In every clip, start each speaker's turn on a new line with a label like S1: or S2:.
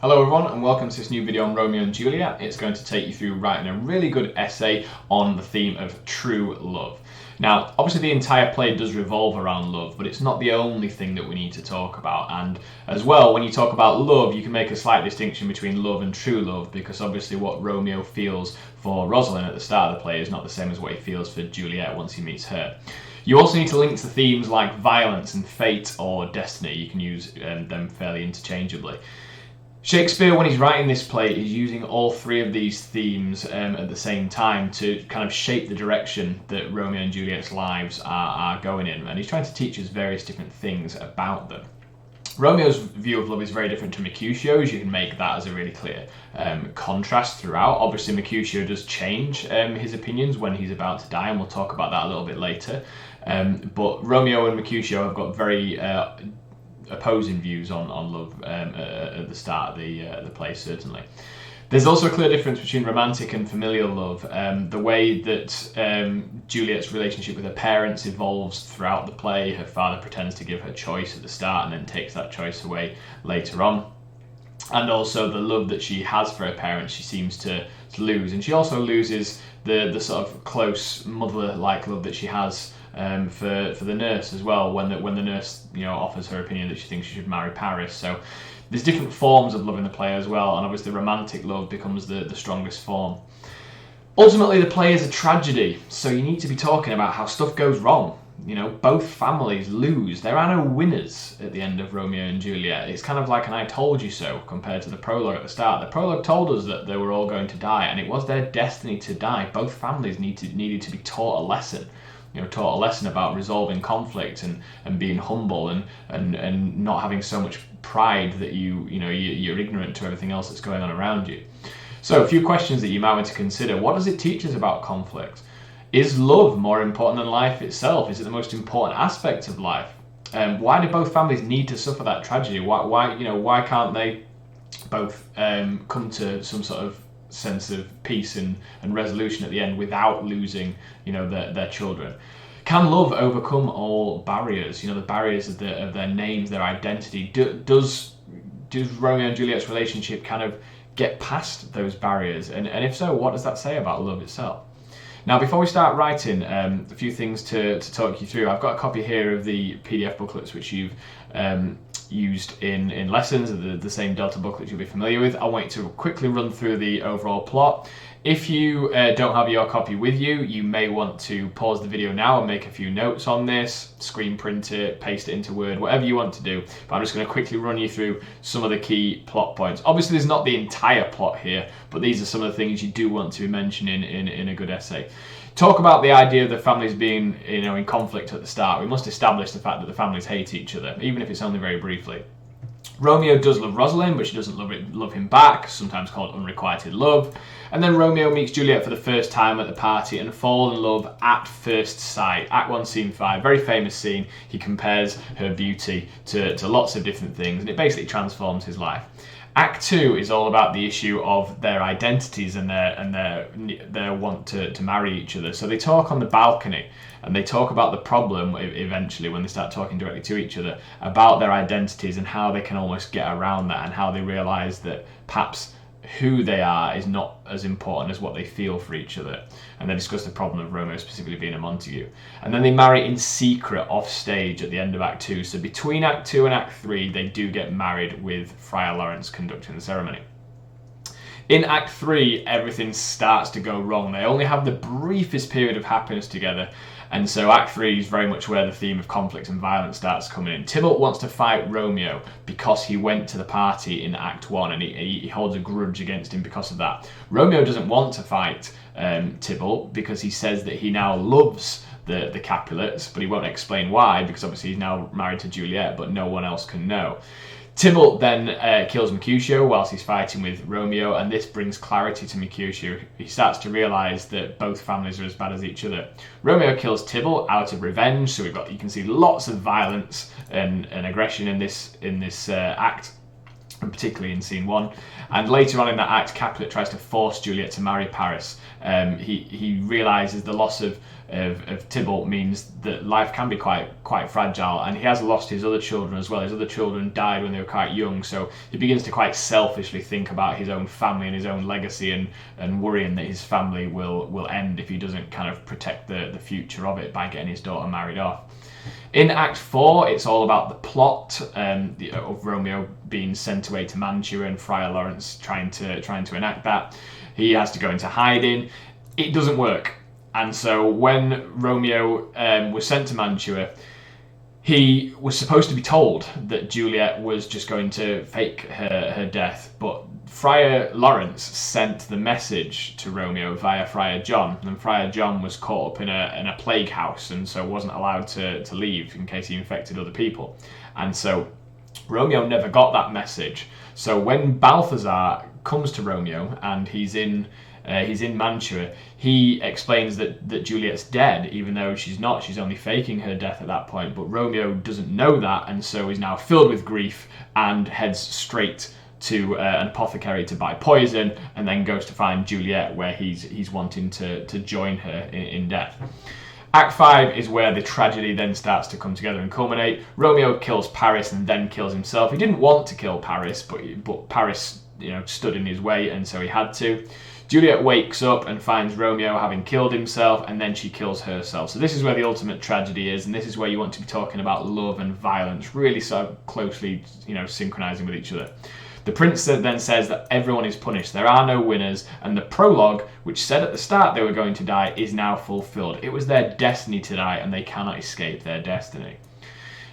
S1: Hello everyone and welcome to this new video on Romeo and Juliet. It's going to take you through writing a really good essay on the theme of true love. Now, obviously the entire play does revolve around love, but it's not the only thing that we need to talk about. And as well, when you talk about love, you can make a slight distinction between love and true love, because obviously what Romeo feels for Rosalind at the start of the play is not the same as what he feels for Juliet once he meets her. You also need to link to themes like violence and fate or destiny. You can use them fairly interchangeably. Shakespeare, when he's writing this play, is using all three of these themes at the same time to kind of shape the direction that Romeo and Juliet's lives are going in, and he's trying to teach us various different things about them. Romeo's view of love is very different to Mercutio's. You can make that as a really clear contrast throughout. Obviously, Mercutio does change his opinions when he's about to die, and we'll talk about that a little bit later. But Romeo and Mercutio have got very opposing views on love at the start of the play, certainly. There's also a clear difference between romantic and familial love. The way that Juliet's relationship with her parents evolves throughout the play. Her father pretends to give her choice at the start and then takes that choice away later on. And also the love that she has for her parents, she seems to lose. And she also loses the sort of close mother-like love that she has for the nurse as well, when the nurse offers her opinion that she thinks she should marry Paris. So there's different forms of love in the play as well, and obviously romantic love becomes the strongest form. Ultimately, the play is a tragedy, so you need to be talking about how stuff goes wrong. Both families lose. There are no winners at the end of Romeo and Juliet. It's kind of like an I told you so compared to the prologue at the start. The prologue told us that they were all going to die, and it was their destiny to die. Both families needed to be taught a lesson. Taught a lesson about resolving conflict and being humble and not having so much pride that you're ignorant to everything else that's going on around you. So a few questions that you might want to consider. What does it teach us about conflict? Is love more important than life itself? Is it the most important aspect of life? Why do both families need to suffer that tragedy? Why can't they both come to some sort of sense of peace and resolution at the end without losing their children? Can love overcome all barriers, the barriers of their names, their identity? Does Romeo and Juliet's relationship kind of get past those barriers, and if so, what does that say about love itself? Now, before we start writing, a few things to talk you through. I've got a copy here of the PDF booklets which you've used in lessons, the same Delta booklet you'll be familiar with. I want you to quickly run through the overall plot. If you don't have your copy with you, you may want to pause the video now and make a few notes on this, screen print it, paste it into Word, whatever you want to do. But I'm just going to quickly run you through some of the key plot points. Obviously, there's not the entire plot here, but these are some of the things you do want to mention in a good essay. Talk about the idea of the families being in conflict at the start. We must establish the fact that the families hate each other, even if it's only very briefly. Romeo does love Rosalind, but she doesn't love him back, sometimes called unrequited love. And then Romeo meets Juliet for the first time at the party and fall in love at first sight. Act 1, Scene 5, very famous scene. He compares her beauty to lots of different things, and it basically transforms his life. Act 2 is all about the issue of their identities and their want to marry each other. So they talk on the balcony, and they talk about the problem eventually when they start talking directly to each other about their identities and how they can almost get around that, and how they realise that perhaps who they are is not as important as what they feel for each other. And they discuss the problem of Romeo specifically being a Montague. And then they marry in secret off stage at the end of Act 2. So between Act 2 and Act 3, they do get married with Friar Lawrence conducting the ceremony. In Act 3, everything starts to go wrong. They only have the briefest period of happiness together. And so Act 3 is very much where the theme of conflict and violence starts coming in. Tybalt wants to fight Romeo because he went to the party in Act 1, and he holds a grudge against him because of that. Romeo doesn't want to fight Tybalt because he says that he now loves the Capulets, but he won't explain why, because obviously he's now married to Juliet, but no one else can know. Tybalt then kills Mercutio whilst he's fighting with Romeo, and this brings clarity to Mercutio. He starts to realise that both families are as bad as each other. Romeo kills Tybalt out of revenge, so you can see lots of violence and aggression in this act, and particularly in Scene 1. And later on in that act, Capulet tries to force Juliet to marry Paris. He realises the loss of of Tybalt means that life can be quite fragile, and he has lost his other children as well. His other children died when they were quite young, so he begins to quite selfishly think about his own family and his own legacy, and worrying that his family will end if he doesn't kind of protect the future of it by getting his daughter married off. In Act 4, it's all about the plot of Romeo being sent away to Mantua and Friar Lawrence trying to enact that. He has to go into hiding. It doesn't work. And so when Romeo was sent to Mantua, he was supposed to be told that Juliet was just going to fake her death, but Friar Lawrence sent the message to Romeo via Friar John, and Friar John was caught up in a plague house, and so wasn't allowed to leave in case he infected other people. And so Romeo never got that message. So when Balthazar comes to Romeo and he's in Mantua, he explains that Juliet's dead, even though she's not. She's only faking her death at that point. But Romeo doesn't know that, and so he's now filled with grief and heads straight to an apothecary to buy poison, and then goes to find Juliet, where he's wanting to join her in death. Act 5 is where the tragedy then starts to come together and culminate. Romeo kills Paris and then kills himself. He didn't want to kill Paris, but Paris, stood in his way, and so he had to. Juliet wakes up and finds Romeo having killed himself, and then she kills herself. So this is where the ultimate tragedy is, and this is where you want to be talking about love and violence, really so closely, synchronizing with each other. The prince then says that everyone is punished, there are no winners, and the prologue, which said at the start they were going to die, is now fulfilled. It was their destiny to die, and they cannot escape their destiny.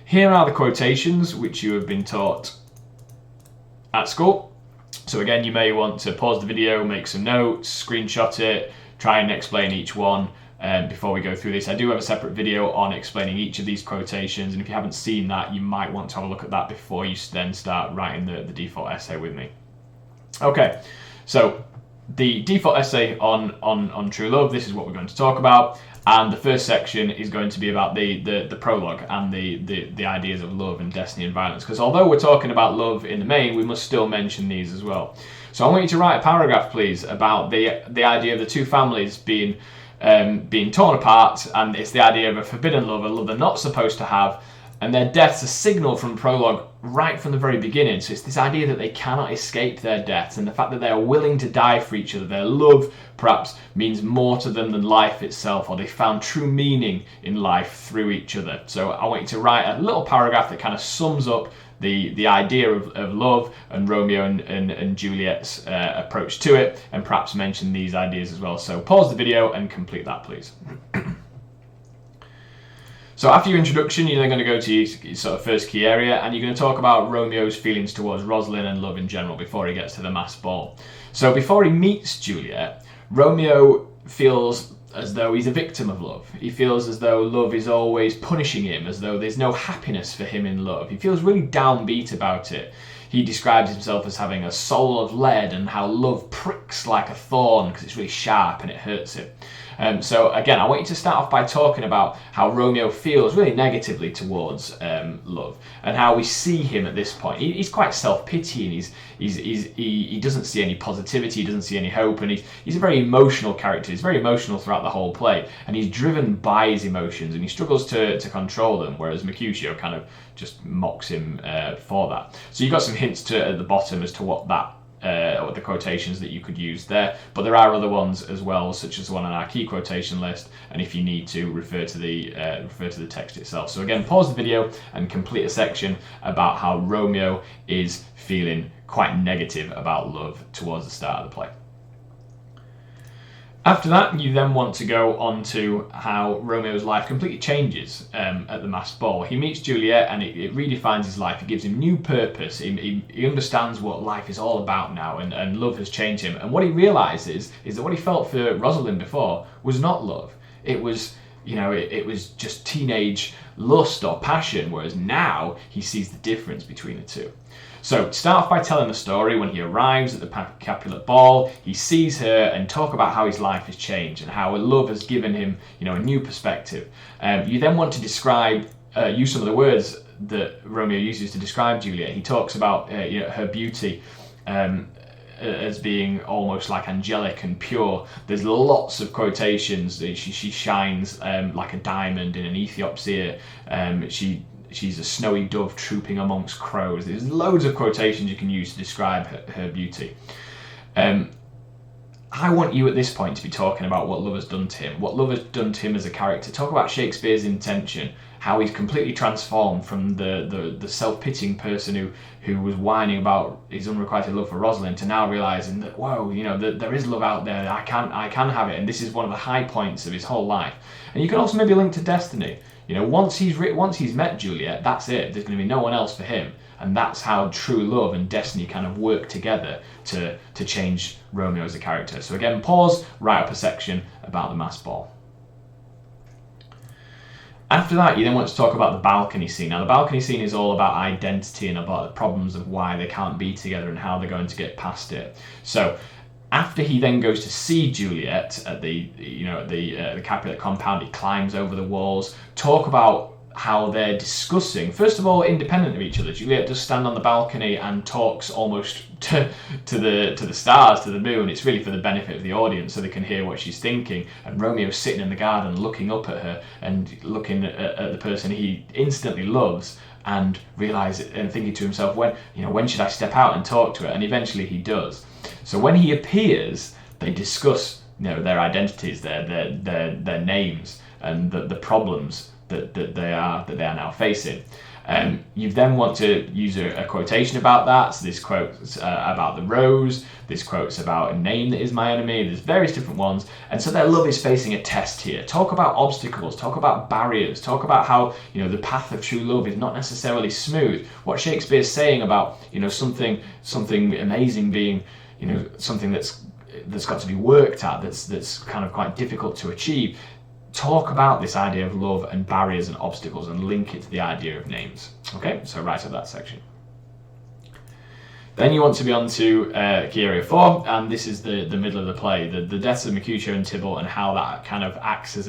S1: Here are the quotations which you have been taught at school. So again, you may want to pause the video, make some notes, screenshot it, try and explain each one before we go through this. I do have a separate video on explaining each of these quotations, and if you haven't seen that, you might want to have a look at that before you then start writing the default essay with me. Okay, so the default essay on true love, this is what we're going to talk about, and the first section is going to be about the prologue and the ideas of love and destiny and violence, because although we're talking about love in the main, we must still mention these as well. So I want you to write a paragraph, please, about the idea of the two families being torn apart, and it's the idea of a forbidden love, a love they're not supposed to have, and their death's a signal from prologue right from the very beginning. So it's this idea that they cannot escape their deaths, and the fact that they are willing to die for each other. Their love perhaps means more to them than life itself, or they found true meaning in life through each other. So I want you to write a little paragraph that kind of sums up the idea of love and Romeo and Juliet's approach to it, and perhaps mention these ideas as well. So pause the video and complete that, please. So after your introduction, you're then going to go to your sort of first key area, and you're going to talk about Romeo's feelings towards Rosalind and love in general before he gets to the masked ball. So before he meets Juliet, Romeo feels as though he's a victim of love. He feels as though love is always punishing him, as though there's no happiness for him in love. He feels really downbeat about it. He describes himself as having a soul of lead, and how love pricks like a thorn because it's really sharp and it hurts him. So again, I want you to start off by talking about how Romeo feels really negatively towards love, and how we see him at this point. He's quite self-pitying. He doesn't see any positivity. He doesn't see any hope, and he's a very emotional character. He's very emotional throughout the whole play, and he's driven by his emotions, and he struggles to control them. Whereas Mercutio kind of just mocks him for that. So you've got some hints at the bottom as to what the quotations that you could use there, but there are other ones as well, such as the one on our key quotation list, and if you need to, refer to the text itself. So again, pause the video and complete a section about how Romeo is feeling quite negative about love towards the start of the play. After that, you then want to go on to how Romeo's life completely changes at the masked ball. He meets Juliet, and it redefines his life. It gives him new purpose. He understands what life is all about now, and love has changed him. And what he realises is that what he felt for Rosalind before was not love. It was, it was just teenage lust or passion, whereas now he sees the difference between the two. So start off by telling the story when he arrives at the Capulet Ball. He sees her, and talk about how his life has changed and how love has given him, a new perspective. You then want to describe, use some of the words that Romeo uses to describe Juliet. He talks about her beauty, as being almost like angelic and pure. There's lots of quotations. She shines like a diamond in an Ethiop's ear. She's a snowy dove trooping amongst crows. There's loads of quotations you can use to describe her beauty. I want you at this point to be talking about what love has done to him, what love has done to him as a character. Talk about Shakespeare's intention, how he's completely transformed from the self-pitying person who was whining about his unrequited love for Rosalind to now realising that, whoa, you know, there is love out there, I can have it, and this is one of the high points of his whole life. And you can also maybe link to destiny. You know, once he's met Juliet, that's it. There's going to be no one else for him. And that's how true love and destiny kind of work together to change Romeo as a character. So again, pause, write up a section about the masked ball. After that, you then want to talk about the balcony scene. Now, the balcony scene is all about identity and about the problems of why they can't be together and how they're going to get past it. So after he then goes to see Juliet at the Capulet compound, he climbs over the walls. Talk about how they're discussing, first of all, independent of each other. Juliet does stand on the balcony and talks almost to the stars, to the moon. It's really for the benefit of the audience so they can hear what she's thinking. And Romeo's sitting in the garden looking up at her and looking at the person he instantly loves and thinking to himself, when should I step out and talk to her? And eventually he does. So when he appears, they discuss, their identities, their names, and the problems that they are now facing. You then want to use a quotation about that. So this quote's about the rose, this quote's about a name that is my enemy, there's various different ones. And so their love is facing a test here. Talk about obstacles, talk about barriers, talk about how, the path of true love is not necessarily smooth. What Shakespeare's saying about, something amazing being, something that's got to be worked at, that's kind of quite difficult to achieve. Talk about this idea of love and barriers and obstacles and link it to the idea of names. Okay, so write up that section. Then you want to be on to key area 4, and this is the middle of the play, the deaths of Mercutio and Tybalt, and how that kind of acts as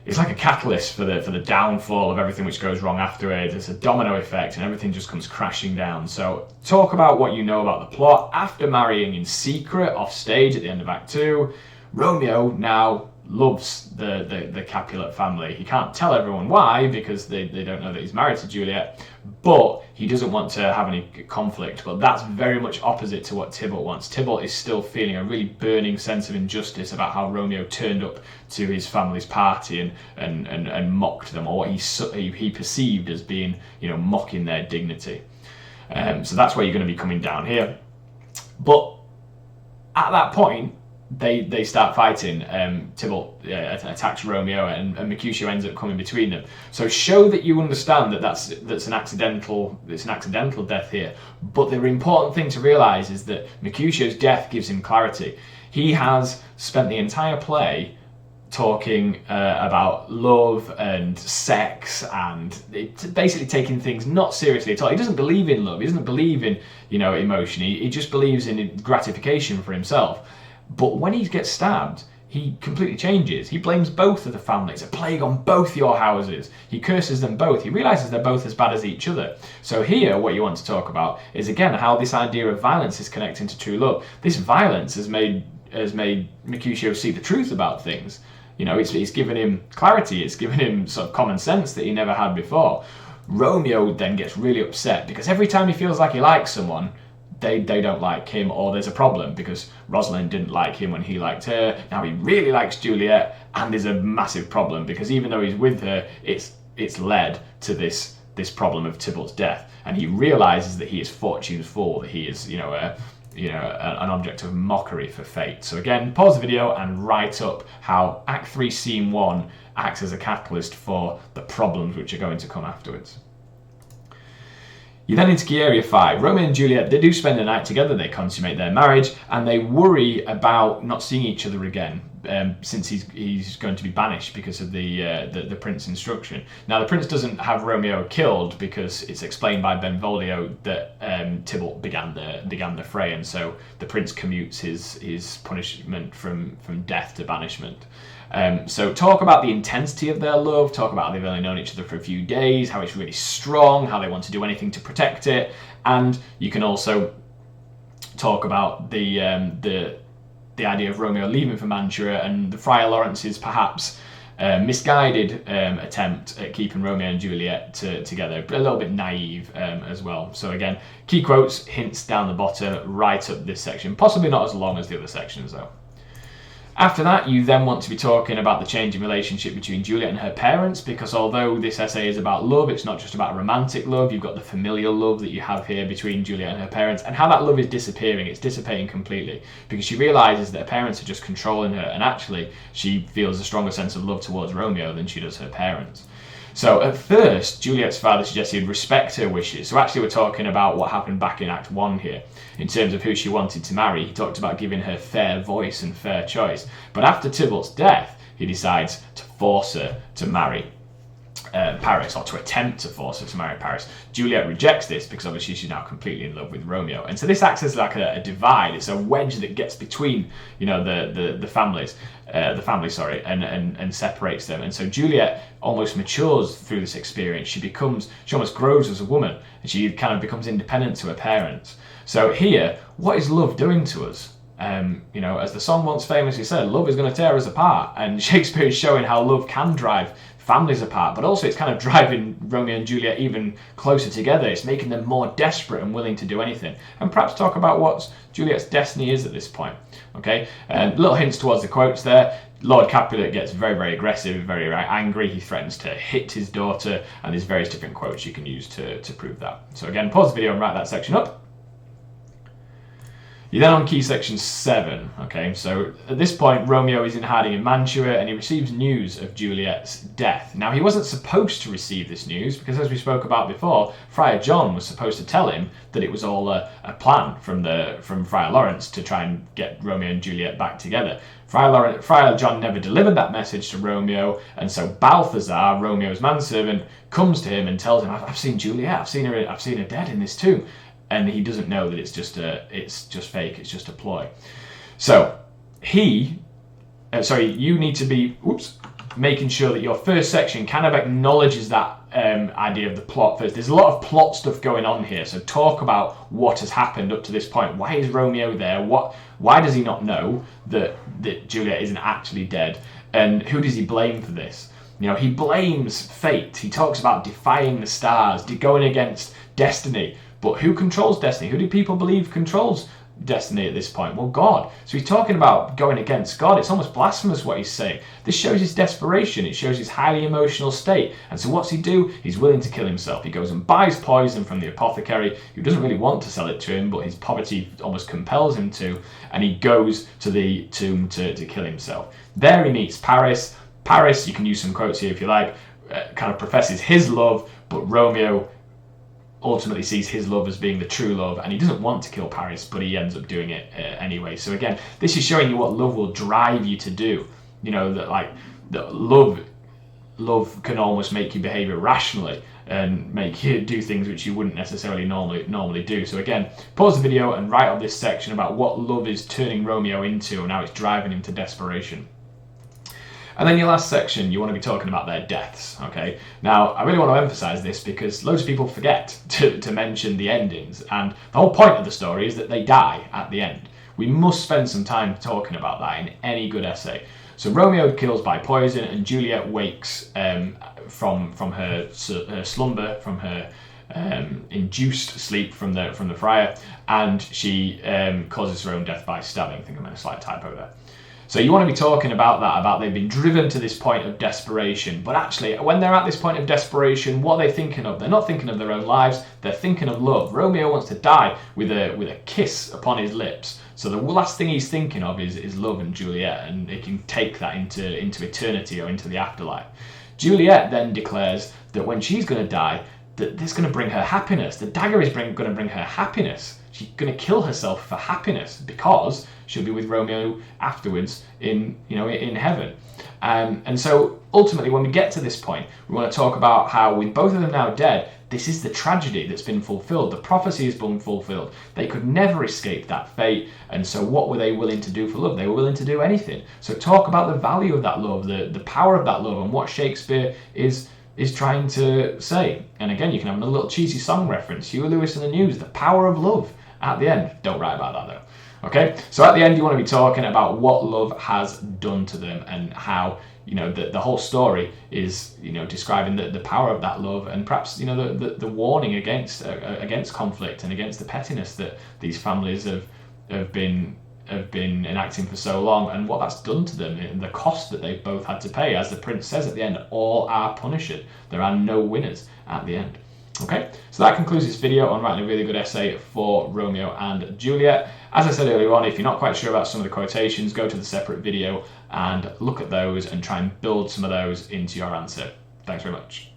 S1: it's like a catalyst for the downfall of everything which goes wrong afterwards. It's a domino effect and everything just comes crashing down. So talk about what you know about the plot. After marrying in secret off stage at the end of Act 2, Romeo now loves the Capulet family. He can't tell everyone why, because they don't know that he's married to Juliet, but he doesn't want to have any conflict. But that's very much opposite to what Tybalt wants. Tybalt is still feeling a really burning sense of injustice about how Romeo turned up to his family's party and mocked them, or what he perceived as being, mocking their dignity. So that's where you're going to be coming down here. But at that point, they start fighting. Tybalt attacks Romeo, and Mercutio ends up coming between them. So show that you understand that's an accidental death here. But the important thing to realise is that Mercutio's death gives him clarity. He has spent the entire play talking about love and sex and basically taking things not seriously at all. He doesn't believe in love. He doesn't believe in emotion. He just believes in gratification for himself. But when he gets stabbed, he completely changes. He blames both of the families. A plague on both your houses. He curses them both. He realises they're both as bad as each other. So here, what you want to talk about is, again, how this idea of violence is connecting to true love. This violence has made Mercutio see the truth about things. It's given him clarity. It's given him sort of common sense that he never had before. Romeo then gets really upset because every time he feels like he likes someone, they don't like him, or there's a problem because Rosalind didn't like him when he liked her. Now he really likes Juliet, and there's a massive problem because even though he's with her, it's led to this problem of Tybalt's death, and he realizes that he is fortune's fool, that he is an object of mockery for fate. So again, pause the video and write up how Act 3 Scene 1 acts as a catalyst for the problems which are going to come afterwards. You then into key area 5. Romeo and Juliet, they do spend the night together, they consummate their marriage, and they worry about not seeing each other again, since he's going to be banished because of the prince's instruction. Now the prince doesn't have Romeo killed because it's explained by Benvolio that Tybalt began the fray, and so the prince commutes his punishment from death to banishment. So talk about the intensity of their love, talk about how they've only known each other for a few days, how it's really strong, how they want to do anything to protect it, and you can also talk about the idea of Romeo leaving for Mantua and the Friar Lawrence's perhaps misguided attempt at keeping Romeo and Juliet together, but a little bit naive as well. So again, key quotes, hints down the bottom, right up this section. Possibly not as long as the other sections though. After that, you then want to be talking about the changing relationship between Juliet and her parents, because although this essay is about love, it's not just about romantic love. You've got the familial love that you have here between Juliet and her parents, and how that love is disappearing. It's dissipating completely, because she realises that her parents are just controlling her, and actually she feels a stronger sense of love towards Romeo than she does her parents. So at first, Juliet's father suggested he'd respect her wishes. So actually we're talking about what happened back in Act 1 here. In terms of who she wanted to marry, he talked about giving her fair voice and fair choice. But after Tybalt's death, he decides to force her to marry Paris, or to attempt to force her to marry Paris. Juliet rejects this because obviously she's now completely in love with Romeo, and so this acts as like a divide. It's a wedge that gets between, you know, the families, and separates them. And so Juliet almost matures through this experience. She almost grows as a woman, and she kind of becomes independent to her parents. So here, what is love doing to us? You know, as the song once famously said, love is going to tear us apart, and Shakespeare is showing how love can drive families apart, but also it's kind of driving Romeo and Juliet even closer together. It's making them more desperate and willing to do anything. And perhaps talk about what Juliet's destiny is at this point. Okay, little hints towards the quotes there. Lord Capulet gets very, very aggressive, very angry. He threatens to hit his daughter, and there's various different quotes you can use to prove that. So again, pause the video and write that section up. You're then on key section 7, okay? So at this point, Romeo is in hiding in Mantua, and he receives news of Juliet's death. Now, he wasn't supposed to receive this news, because as we spoke about before, Friar John was supposed to tell him that it was all a plan from Friar Lawrence to try and get Romeo and Juliet back together. Friar John never delivered that message to Romeo, and so Balthazar, Romeo's manservant, comes to him and tells him, I've seen Juliet, I've seen her dead in this tomb. And he doesn't know that it's just fake, it's just a ploy. So you need to be making sure that your first section kind of acknowledges that idea of the plot first. There's a lot of plot stuff going on here, so talk about what has happened up to this point. Why is Romeo there? Why does he not know that Juliet isn't actually dead? And who does he blame for this? You know, he blames fate. He talks about defying the stars, going against destiny. But who controls destiny? Who do people believe controls destiny at this point? Well, God. So he's talking about going against God. It's almost blasphemous what he's saying. This shows his desperation. It shows his highly emotional state. And so what's he do? He's willing to kill himself. He goes and buys poison from the apothecary, who doesn't really want to sell it to him, but his poverty almost compels him to. And he goes to the tomb to kill himself. There he meets Paris. Paris, you can use some quotes here if you like, kind of professes his love, but Romeo ultimately sees his love as being the true love, and he doesn't want to kill Paris, but he ends up doing it anyway. So again, this is showing you what love will drive you to do. You know, that love can almost make you behave irrationally and make you do things which you wouldn't necessarily normally do. So again, pause the video and write up this section about what love is turning Romeo into and how it's driving him to desperation. And then your last section, you want to be talking about their deaths, okay? Now, I really want to emphasize this because loads of people forget to mention the endings, and the whole point of the story is that they die at the end. We must spend some time talking about that in any good essay. So Romeo kills by poison, and Juliet wakes from her slumber, from her induced sleep from the friar, and she causes her own death by stabbing. I think I made a slight typo there. So you want to be talking about that, about they've been driven to this point of desperation. But actually, when they're at this point of desperation, what are they thinking of? They're not thinking of their own lives, they're thinking of love. Romeo wants to die with a kiss upon his lips. So the last thing he's thinking of is love and Juliet, and he can take that into eternity or into the afterlife. Juliet then declares that when she's going to die, that this is going to bring her happiness. The dagger is going to bring her happiness. She's going to kill herself for happiness because she'll be with Romeo afterwards in heaven. And so ultimately, when we get to this point, we want to talk about how, with both of them now dead, this is the tragedy that's been fulfilled. The prophecy has been fulfilled. They could never escape that fate. And so what were they willing to do for love? They were willing to do anything. So talk about the value of that love, the power of that love, and what Shakespeare is trying to say. And again, you can have a little cheesy song reference. Huey Lewis and the News, the power of love. at the end. Don't write about that though. Okay, so at the end you want to be talking about what love has done to them and how, you know, the whole story is, you know, describing the power of that love and perhaps, you know, the warning against conflict and against the pettiness that these families have been enacting for so long, and what that's done to them and the cost that they've both had to pay. As the prince says at the end, all are punished. There are no winners at the end. Okay, so that concludes this video on writing a really good essay for Romeo and Juliet. As I said earlier on, if you're not quite sure about some of the quotations, go to the separate video and look at those and try and build some of those into your answer. Thanks very much.